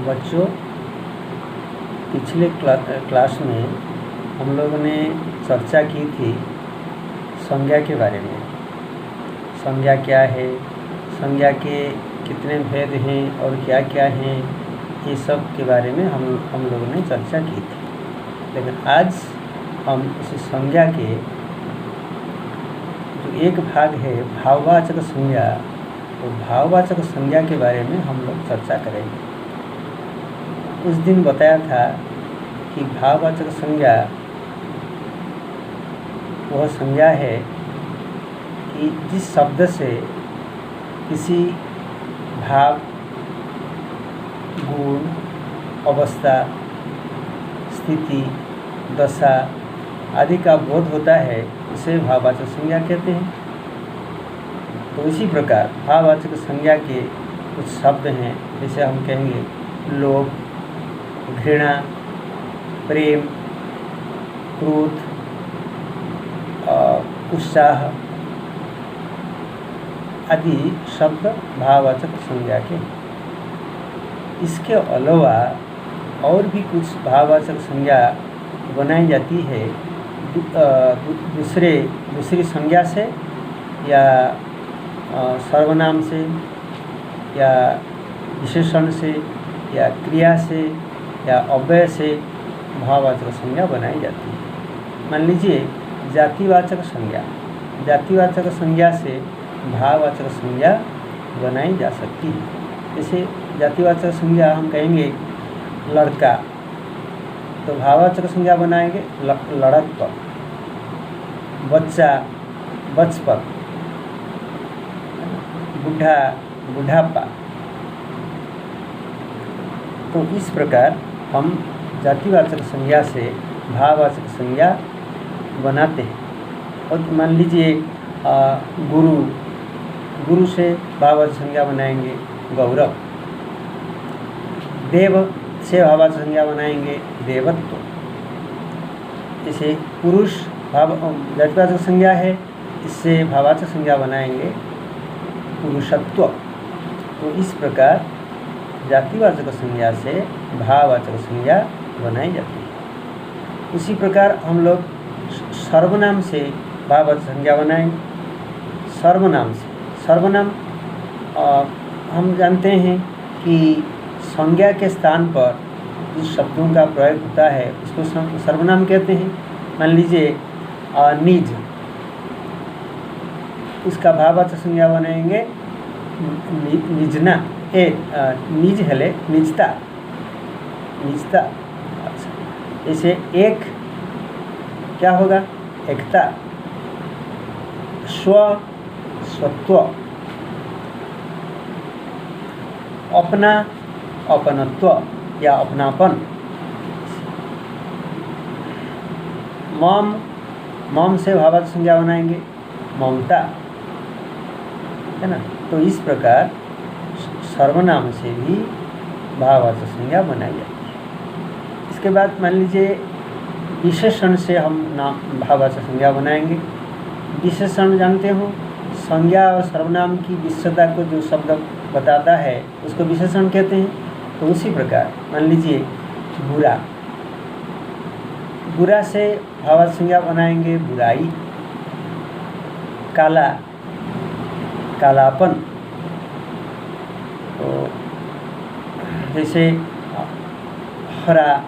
बच्चों, पिछले क्लास में हम लोगों ने चर्चा की थी संज्ञा के बारे में। संज्ञा क्या है, संज्ञा के कितने भेद हैं और क्या क्या हैं, ये सब के बारे में हम लोगों ने चर्चा की थी। लेकिन आज हम इस संज्ञा के जो एक भाग है भाववाचक संज्ञा, तो भाववाचक संज्ञा के बारे में हम लोग चर्चा करेंगे। उस दिन बताया था कि भाववाचक संज्ञा वह संज्ञा है कि जिस शब्द से किसी भाव, गुण, अवस्था, स्थिति, दशा आदि का बोध होता है, उसे भाववाचक संज्ञा कहते हैं। तो इसी प्रकार भाववाचक संज्ञा के कुछ शब्द हैं, जैसे हम कहेंगे लोभ, घृणा, प्रेम, क्रोध, उत्साह आदि शब्द भाववाचक संज्ञा के। इसके अलावा और भी कुछ भाववाचक संज्ञा बनाई जाती है दूसरी संज्ञा से, या सर्वनाम से, या विशेषण से, या क्रिया से, या अव्यय से भाववाचक संज्ञा बनाई जाती है। मान लीजिए जातिवाचक संज्ञा, जातिवाचक संज्ञा से भाववाचक संज्ञा बनाई जा सकती है। जैसे जातिवाचक संज्ञा हम कहेंगे लड़का, तो भाववाचक संज्ञा बनाएंगे लड़कप। बच्चा, बचपन। बूढ़ा, बुढ़ापा। तो इस प्रकार हम जातिवाचक संज्ञा से भाववाचक संज्ञा बनाते हैं। और मान लीजिए गुरु, गुरु से भाववाचक संज्ञा बनाएंगे गौरव। देव से भाववाचक संज्ञा बनाएंगे देवत्व। जैसे पुरुष जातिवाचक संज्ञा है, इससे भाववाचक संज्ञा बनाएंगे पुरुषत्व। तो इस प्रकार जातिवाचक संज्ञा से भाववाचक संज्ञा बनाई जाती है। उसी प्रकार हम लोग सर्वनाम से भाववाचक संज्ञा बनाएंगे। सर्वनाम से, सर्वनाम हम जानते हैं कि संज्ञा के स्थान पर जिस शब्दों का प्रयोग होता है उसको सर्वनाम कहते हैं। मान लीजिए निज, उसका भाववाचक संज्ञा बनाएंगे निजना। निज हेले निजता, निजता। अच्छा, जैसे एक क्या होगा, एकता। स्व, स्वत्व। अपना, अपनत्व या अपनापन। मम, मम से भाववाचक संज्ञा बनाएंगे ममता, है ना। तो इस प्रकार सर्वनाम से भी भाववाचक संज्ञा बनाई जाती है। इसके बाद मान लीजिए विशेषण से हम नाम भाववाचक संज्ञा बनाएंगे। विशेषण जानते हो, संज्ञा और सर्वनाम की विशेषता को जो शब्द बताता है उसको विशेषण कहते हैं। तो उसी प्रकार मान लीजिए बुरा, बुरा से भाववाचक संज्ञा बनाएंगे बुराई। काला, कालापन। तो जैसे हरा,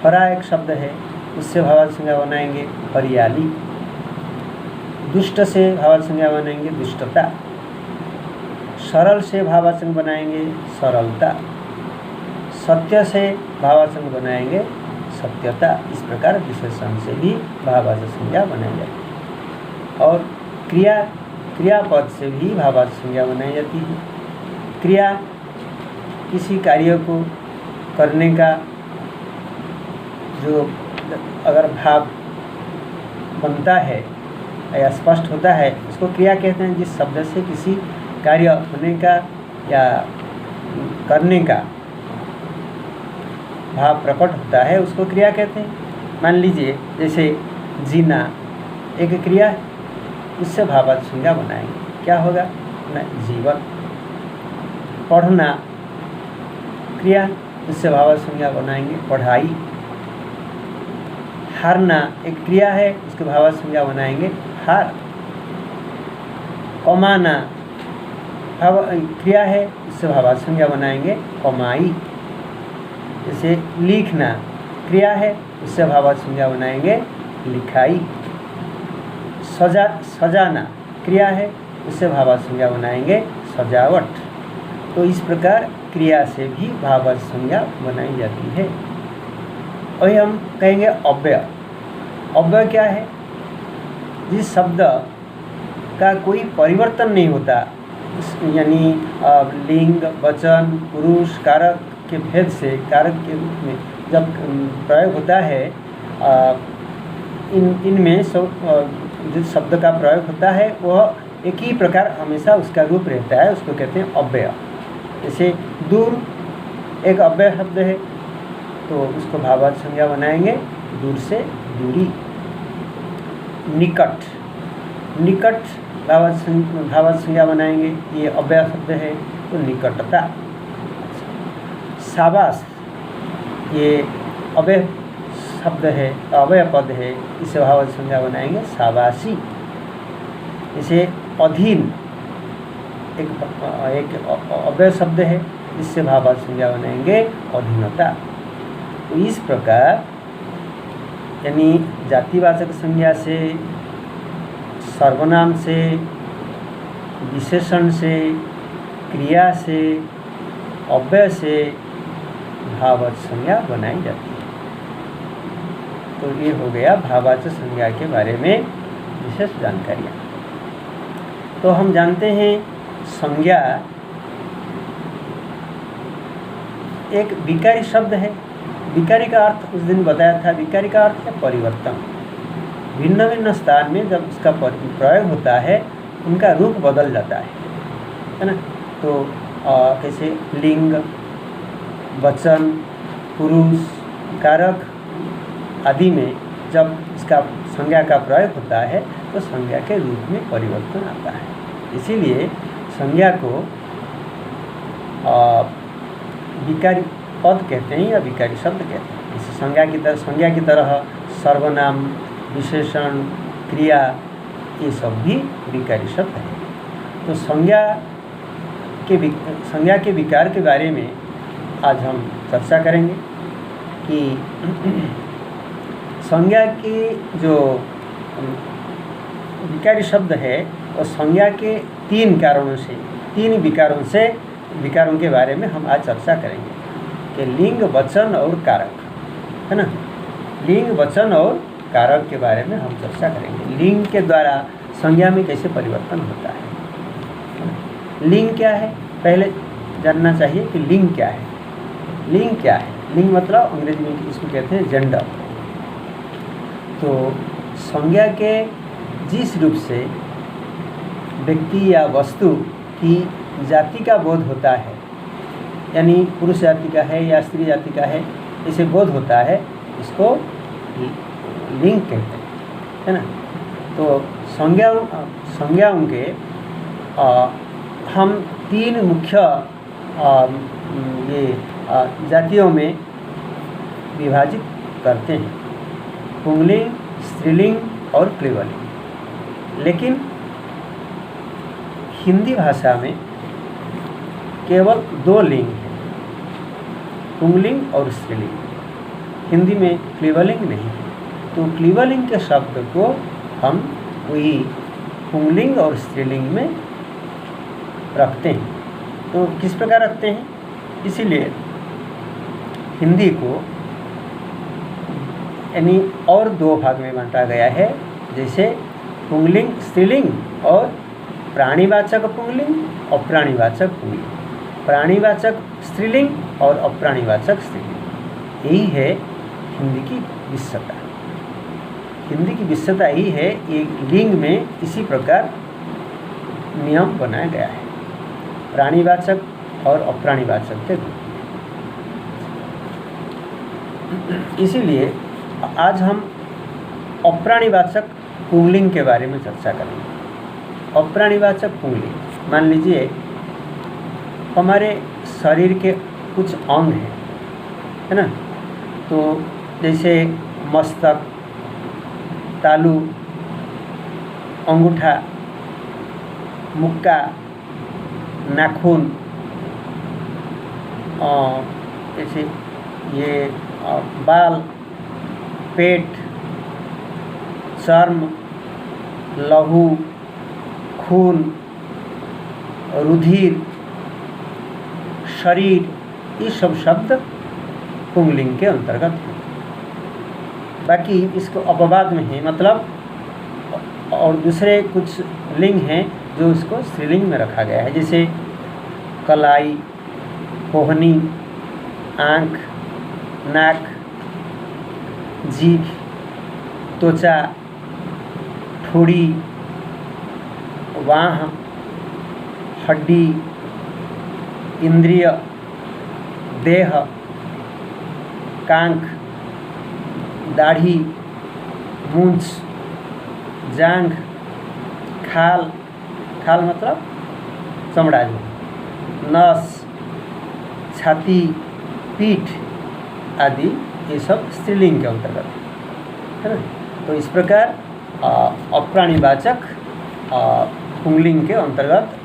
हरा एक शब्द है, उससे भाववाचक संज्ञा बनाएंगे हरियाली। दुष्ट से भाववाचक संज्ञा बनाएंगे दुष्टता। सरल से भाववाचक बनाएंगे सरलता। सत्य से भाववाचक बनाएंगे सत्यता। इस प्रकार विशेषण से भी भाववाचक संज्ञा बनाई जाती है। और क्रिया, क्रियापद से भी भाववाचक संज्ञा बनाई जाती है। क्रिया किसी कार्य को करने का जो अगर भाव बनता है या स्पष्ट होता है उसको क्रिया कहते हैं। जिस शब्द से किसी कार्य होने का या करने का भाव प्रकट होता है उसको क्रिया कहते हैं। मान लीजिए जैसे जीना एक क्रिया है, उससे भाववाचक संज्ञा बनाएंगे, क्या होगा ना, जीवन। पढ़ना क्रिया, इससे भाववाचक संज्ञा बनाएंगे पढ़ाई। हारना एक क्रिया है, इसके भाववाचक संज्ञा बनाएंगे हार। कमाना क्रिया है, इससे भाववाचक संज्ञा बनाएंगे कमाई। जैसे लिखना क्रिया है, इससे भाववाचक संज्ञा बनाएंगे लिखाई। सजाना क्रिया है, इससे भाववाचक संज्ञा बनाएंगे सजावट। तो इस प्रकार क्रिया से भी भाववाचक संज्ञा बनाई जाती है। वही हम कहेंगे अव्यय। अव्यय क्या है? जिस शब्द का कोई परिवर्तन नहीं होता, यानी लिंग, वचन, पुरुष, कारक के भेद से कारक के रूप में जब प्रयोग होता है, इनमें जिस शब्द का प्रयोग होता है वह एक ही प्रकार हमेशा उसका रूप रहता है, उसको कहते हैं अव्यय। जैसे दूर एक अव्यय शब्द है, तो उसको भाववाचक संज्ञा बनाएंगे दूर से दूरी। निकट भाववाचक संज्ञा बनाएंगे, ये अव्यय शब्द है तो निकटता। शाबाश ये अव्यय शब्द है, अव्यय पद है, इसे भाववाचक संज्ञा बनाएंगे शाबाशी। इसे अधीन एक अव्यय शब्द है, इससे भाववाचक संज्ञा बनाएंगे अधीनता। तो इस प्रकार यानी जातिवाचक संज्ञा से, सर्वनाम से, विशेषण से, क्रिया से, अव्यय से भाववाचक संज्ञा बनाई जाती है। तो ये हो गया भाववाचक संज्ञा के बारे में विशेष जानकारियाँ। तो हम जानते हैं संज्ञा एक विकारी शब्द है। विकारी का अर्थ उस दिन बताया था, विकारी का अर्थ है परिवर्तन। भिन्न भिन्न स्थान में जब इसका प्रयोग होता है, उनका रूप बदल जाता है ना। तो कैसे लिंग, वचन, पुरुष, कारक आदि में जब इसका संज्ञा का प्रयोग होता है तो संज्ञा के रूप में परिवर्तन आता है। इसीलिए संज्ञा को विकारी पद कहते हैं या विकारी शब्द कहते हैं। इस संज्ञा की तरह सर्वनाम, विशेषण, क्रिया ये सब भी विकारी शब्द है। तो संज्ञा के विकार के बारे में आज हम चर्चा करेंगे कि संज्ञा के जो विकारी शब्द है और संज्ञा के तीन विकारों के बारे में हम आज चर्चा करेंगे कि लिंग, वचन और कारक, है ना। लिंग, वचन और कारक के बारे में हम चर्चा करेंगे। लिंग के द्वारा संज्ञा में कैसे परिवर्तन होता है। लिंग क्या है, पहले जानना चाहिए कि लिंग क्या है। लिंग क्या है? लिंग मतलब अंग्रेजी में इसको कहते हैं जेंडर। तो संज्ञा के जिस रूप से व्यक्ति या वस्तु की जाति का बोध होता है, यानी पुरुष जाति का है या स्त्री जाति का है, इसे बोध होता है, इसको लिंग कहते हैं, है ना। तो संज्ञाओं के हम तीन मुख्य जातियों में विभाजित करते हैं, पुंगलिंग, स्त्रीलिंग और क्लीवलिंग। लेकिन हिंदी भाषा में केवल दो लिंग हैं, पुंगलिंग और स्त्रीलिंग। हिंदी में क्लीवलिंग नहीं है। तो क्लीवलिंग के शब्द को हम वही पुंगलिंग और स्त्रीलिंग में रखते हैं। तो किस प्रकार रखते हैं? इसीलिए हिंदी को यानी और दो भाग में बांटा गया है, जैसे पुंगलिंग, स्त्रीलिंग और प्राणीवाचक पुंगलिंग, अप्राणीवाचक पुंगलिंग, प्राणीवाचक स्त्रीलिंग और अप्राणीवाचक स्त्रीलिंग। यही है हिंदी की विशेषता। हिंदी की विशेषता यही है, एक लिंग में इसी प्रकार नियम बनाया गया है, प्राणीवाचक और अप्राणीवाचक के रूप। इसीलिए आज हम अप्राणीवाचक पुंगलिंग के बारे में चर्चा करेंगे। अप्राणीवाचक पुंगलिंग, मान लीजिए हमारे शरीर के कुछ अंग है ना। तो जैसे मस्तक, तालू, अंगूठा, मुक्का, नाखून, जैसे ये बाल, पेट, चर्म, लहू, खून, रुधिर, शरीर, ये सब शब्द पुंगलिंग के अंतर्गत हैं। बाकी इसको अपवाद में है, मतलब और दूसरे कुछ लिंग हैं जो इसको स्त्रीलिंग में रखा गया है, जैसे कलाई, कोहनी, आँख, नाक, जीभ, त्वचा, ठोड़ी, वाह, हड्डी, इंद्रिय, देह, कांख, दाढ़ी, मूंछ, जांघ, खाल, खाल मतलब चमड़ा जो, नस, छाती, पीठ आदि ये सब स्त्रीलिंग के अंतर्गत है ना। तो इस प्रकार अप्राणीवाचक पुंगलिंग के अंतर्गत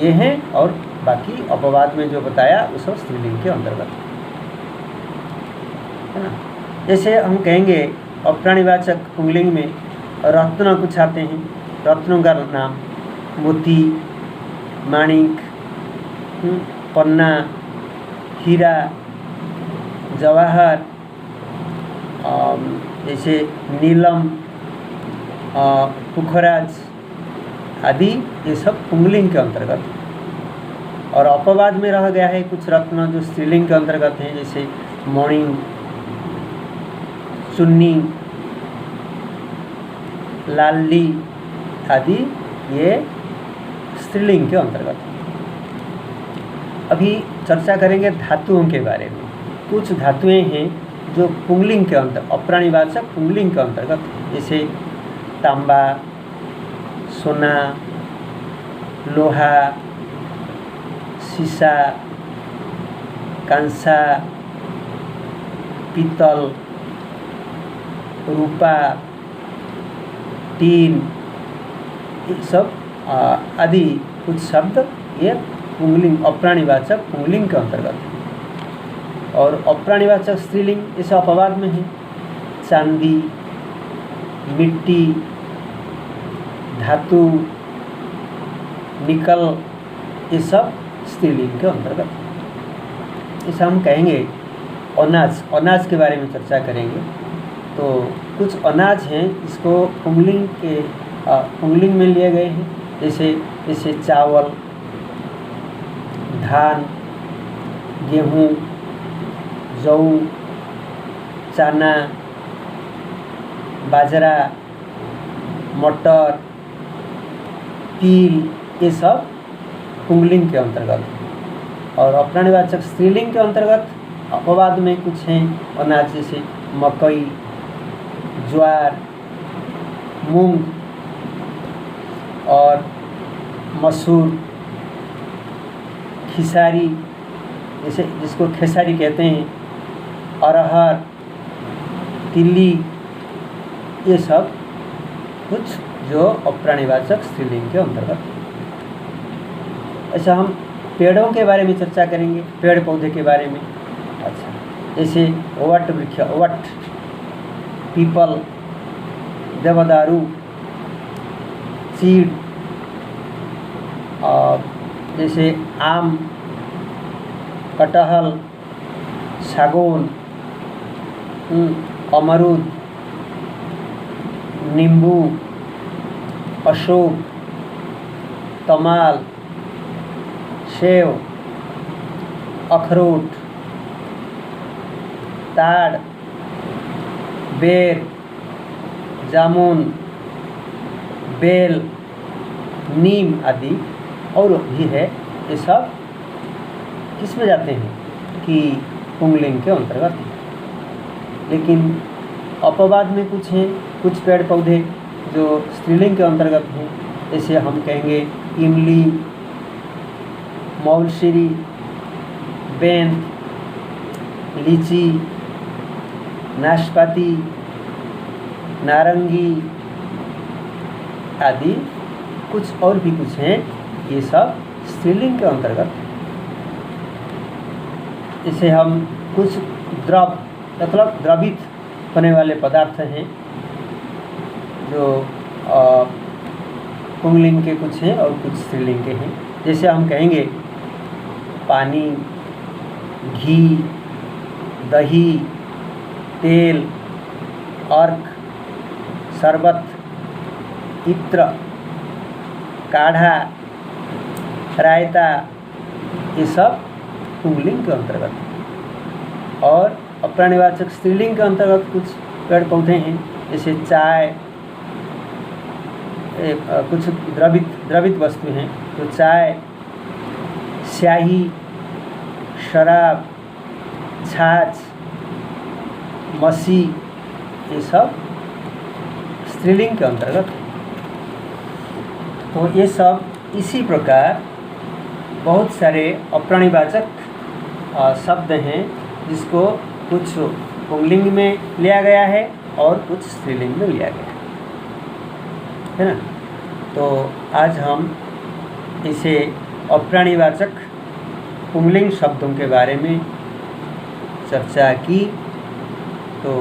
ये हैं, और बाकी अपवाद में जो बताया वो सब स्त्रीलिंग के अंतर्गत है ना। जैसे हम कहेंगे अप्राणीवाचक पुंगलिंग में रत्न कुछ आते हैं, रत्नों का नाम मोती, माणिक, पन्ना, हीरा, जवाहर, जैसे नीलम, पुखराज आदि ये सब पुंगलिंग के अंतर्गत। और अपवाद में रह गया है कुछ रत्न जो स्त्रीलिंग के अंतर्गत हैं, जैसे मणि, चुन्नी, लाली आदि ये स्त्रीलिंग के अंतर्गत हैं। अभी चर्चा करेंगे धातुओं के बारे में। कुछ धातुएं हैं जो पुंगलिंग के अप्राणीवाचक पुंगलिंग के अंतर्गत हैं, जैसे तांबा, सोना, लोहा, सीसा, कांसा, पीतल, रूपा, टीन, ये सब आदि कुछ शब्द ये पुंगलिंग अप्राणीवाचक पुंगलिंग के अंतर्गत है। और अप्राणीवाचक स्त्रीलिंग इस अपवाद में है चांदी, मिट्टी, धातु, निकल, ये सब स्त्रीलिंग के अंतर्गत है। इसे हम कहेंगे अनाज। अनाज के बारे में चर्चा करेंगे। तो कुछ अनाज हैं इसको पुंगलिंग में लिए गए हैं, जैसे चावल, धान, गेहूँ, जौ, चना, बाजरा, मटर, तिल, ये सब पुंगलिंग के अंतर्गत है। और अप्राणीवाचक स्त्रीलिंग के अंतर्गत अपवाद में कुछ हैं अनाज, जैसे मकई, ज्वार, मूंग और मसूर, खिसारी, जैसे जिसको खेसारी कहते हैं, अरहर, तिल्ली, ये सब कुछ जो अप्राणीवाचक स्त्रीलिंग के अंतर्गत है। ऐसा हम पेड़ों के बारे में चर्चा करेंगे, पेड़ पौधे के बारे में। अच्छा, जैसे वट वृक्ष, वट, पीपल, देवदारू, चीड़, और जैसे आम, कटहल, सागौन, अमरूद, नींबू, अशोक, तमाल, सेव, अखरोट, ताड़, बेर, जामुन, बेल, नीम आदि और भी है। ये सब किस में जाते हैं कि पुंगलिंग के अंतर्गत है। लेकिन अपवाद में कुछ हैं, कुछ पेड़ पौधे जो स्त्रीलिंग के अंतर्गत हैं, जैसे हम कहेंगे इमली, मौलश्री, बेंत, लीची, नाशपाती, नारंगी आदि कुछ और भी कुछ हैं, ये सब स्त्रीलिंग के अंतर्गत है। इसे हम कुछ द्रव मतलब द्रवित होने वाले पदार्थ हैं जो पुंगलिंग के कुछ हैं और कुछ स्त्रीलिंग के हैं। जैसे हम कहेंगे पानी, घी, दही, तेल, अर्क, शरबत, इत्र, काढ़ा, रायता, ये सब पुंगलिंग के अंतर्गत है। और अप्राणीवाचक स्त्रीलिंग के अंतर्गत कुछ पेड़ पौधे हैं, जैसे चाय, कुछ द्रवित वस्तु हैं तो चाय, स्याही, शराब, छाछ, मसी, ये सब स्त्रीलिंग के अंतर्गत है। तो ये सब इसी प्रकार बहुत सारे अप्राणीवाचक शब्द हैं जिसको कुछ पुंगलिंग में लिया गया है और कुछ स्त्रीलिंग में लिया गया है ना। तो आज हम इसे अप्राणीवाचक पुंगलिंग शब्दों के बारे में चर्चा की। तो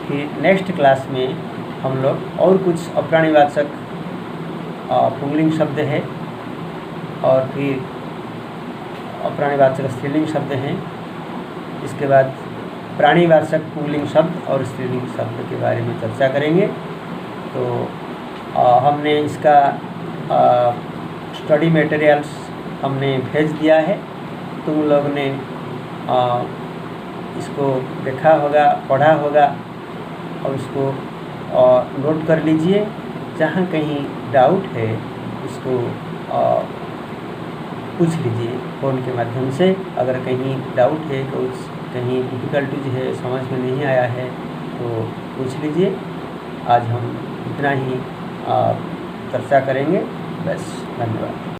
फिर नेक्स्ट क्लास में हम लोग और कुछ अप्राणीवाचक पुंगलिंग शब्द है और फिर अप्राणीवाचक स्त्रीलिंग शब्द हैं। इसके बाद प्राणीवाचक पुंगलिंग शब्द और स्त्रीलिंग शब्द के बारे में चर्चा करेंगे। तो हमने इसका स्टडी मटेरियल्स हमने भेज दिया है, तुम लोग ने इसको देखा होगा, पढ़ा होगा और इसको नोट कर लीजिए। जहाँ कहीं डाउट है उसको पूछ लीजिए फ़ोन के माध्यम से। अगर कहीं डाउट है, कुछ कहीं डिफ़िकल्टीज है, समझ में नहीं आया है तो पूछ लीजिए। आज हम इतना ही चर्चा करेंगे। बस, धन्यवाद।